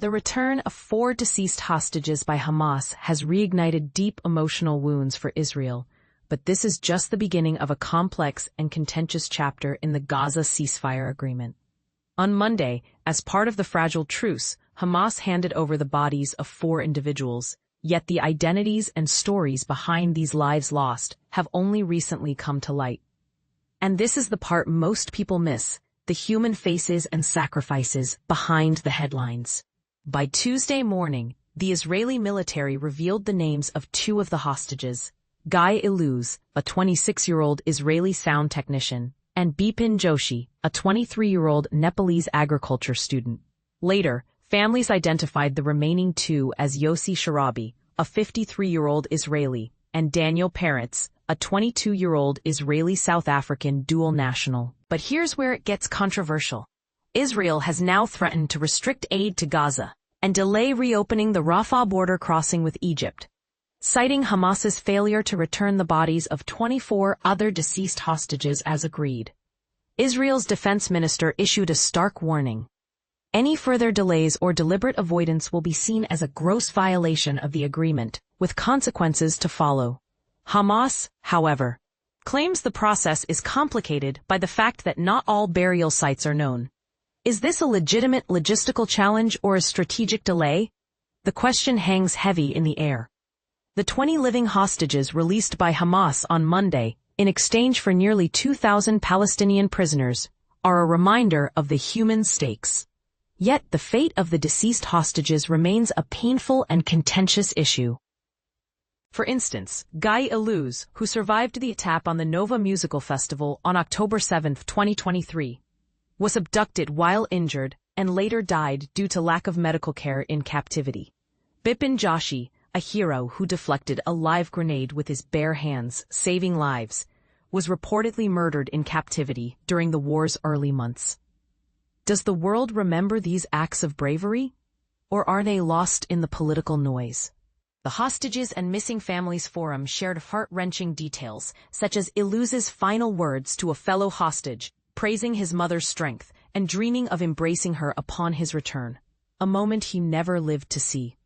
The return of 4 deceased hostages by Hamas has reignited deep emotional wounds for Israel, but this is just the beginning of a complex and contentious chapter in the Gaza ceasefire agreement. On Monday, as part of the fragile truce, Hamas handed over the bodies of 4 individuals, yet the identities and stories behind these lives lost have only recently come to light. And this is the part most people miss, the human faces and sacrifices behind the headlines. By Tuesday morning, the Israeli military revealed the names of 2 of the hostages, Guy Illouz, a 26-year-old Israeli sound technician, and Bipin Joshi, a 23-year-old Nepalese agriculture student. Later, families identified the remaining 2 as Yossi Sharabi, a 53-year-old Israeli, and Daniel Peretz, a 22-year-old Israeli-South African dual national. But here's where it gets controversial. Israel has now threatened to restrict aid to Gaza and delay reopening the Rafah border crossing with Egypt, citing Hamas's failure to return the bodies of 24 other deceased hostages as agreed. Israel's defense minister issued a stark warning. Any further delays or deliberate avoidance will be seen as a gross violation of the agreement, with consequences to follow. Hamas, however, claims the process is complicated by the fact that not all burial sites are known. Is this a legitimate logistical challenge or a strategic delay? The question hangs heavy in the air. The 20 living hostages released by Hamas on Monday, in exchange for nearly 2,000 Palestinian prisoners, are a reminder of the human stakes. Yet the fate of the deceased hostages remains a painful and contentious issue. For instance, Guy Illouz, who survived the attack on the Nova Musical Festival on October 7, 2023, was abducted while injured and later died due to lack of medical care in captivity. Bipin Joshi, a hero who deflected a live grenade with his bare hands, saving lives, was reportedly murdered in captivity during the war's early months. Does the world remember these acts of bravery? Or are they lost in the political noise? The Hostages and Missing Families Forum shared heart-wrenching details, such as Illouz's final words to a fellow hostage, praising his mother's strength and dreaming of embracing her upon his return, a moment he never lived to see.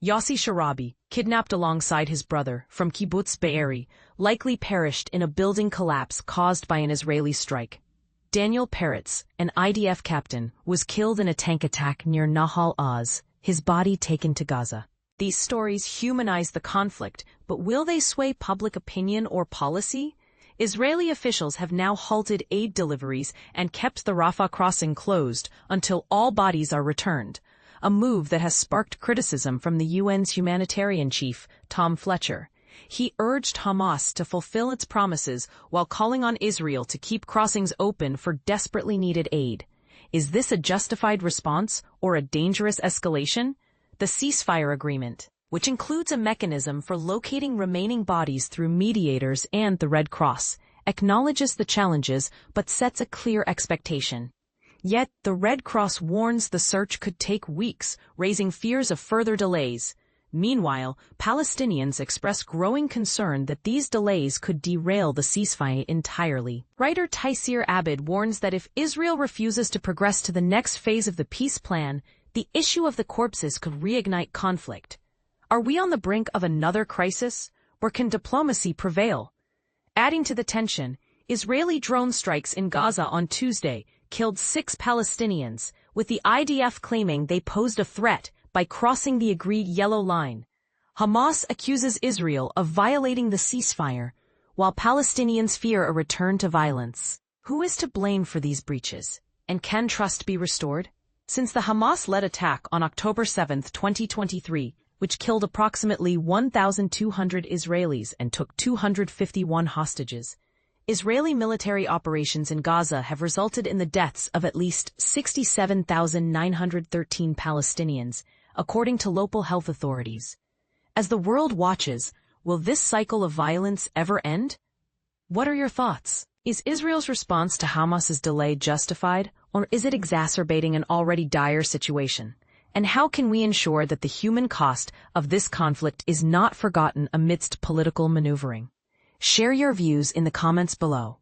Yossi Sharabi, kidnapped alongside his brother from Kibbutz Be'eri, likely perished in a building collapse caused by an Israeli strike. Daniel Peretz, an IDF captain, was killed in a tank attack near Nahal Oz, his body taken to Gaza. These stories humanize the conflict, but will they sway public opinion or policy? Israeli officials have now halted aid deliveries and kept the Rafah crossing closed until all bodies are returned, a move that has sparked criticism from the UN's humanitarian chief, Tom Fletcher. He urged Hamas to fulfill its promises while calling on Israel to keep crossings open for desperately needed aid. Is this a justified response or a dangerous escalation? The ceasefire agreement, which includes a mechanism for locating remaining bodies through mediators and the Red Cross, acknowledges the challenges but sets a clear expectation. Yet, the Red Cross warns the search could take weeks, raising fears of further delays. Meanwhile, Palestinians express growing concern that these delays could derail the ceasefire entirely. Writer Taisir Abid warns that if Israel refuses to progress to the next phase of the peace plan, the issue of the corpses could reignite conflict. Are we on the brink of another crisis, or can diplomacy prevail? Adding to the tension, Israeli drone strikes in Gaza on Tuesday killed 6 Palestinians, with the IDF claiming they posed a threat by crossing the agreed yellow line. Hamas accuses Israel of violating the ceasefire, while Palestinians fear a return to violence. Who is to blame for these breaches, and can trust be restored? Since the Hamas-led attack on October 7, 2023, which killed approximately 1,200 Israelis and took 251 hostages, Israeli military operations in Gaza have resulted in the deaths of at least 67,913 Palestinians, according to local health authorities. As the world watches, will this cycle of violence ever end? What are your thoughts? Is Israel's response to Hamas's delay justified, or is it exacerbating an already dire situation? And how can we ensure that the human cost of this conflict is not forgotten amidst political maneuvering? Share your views in the comments below.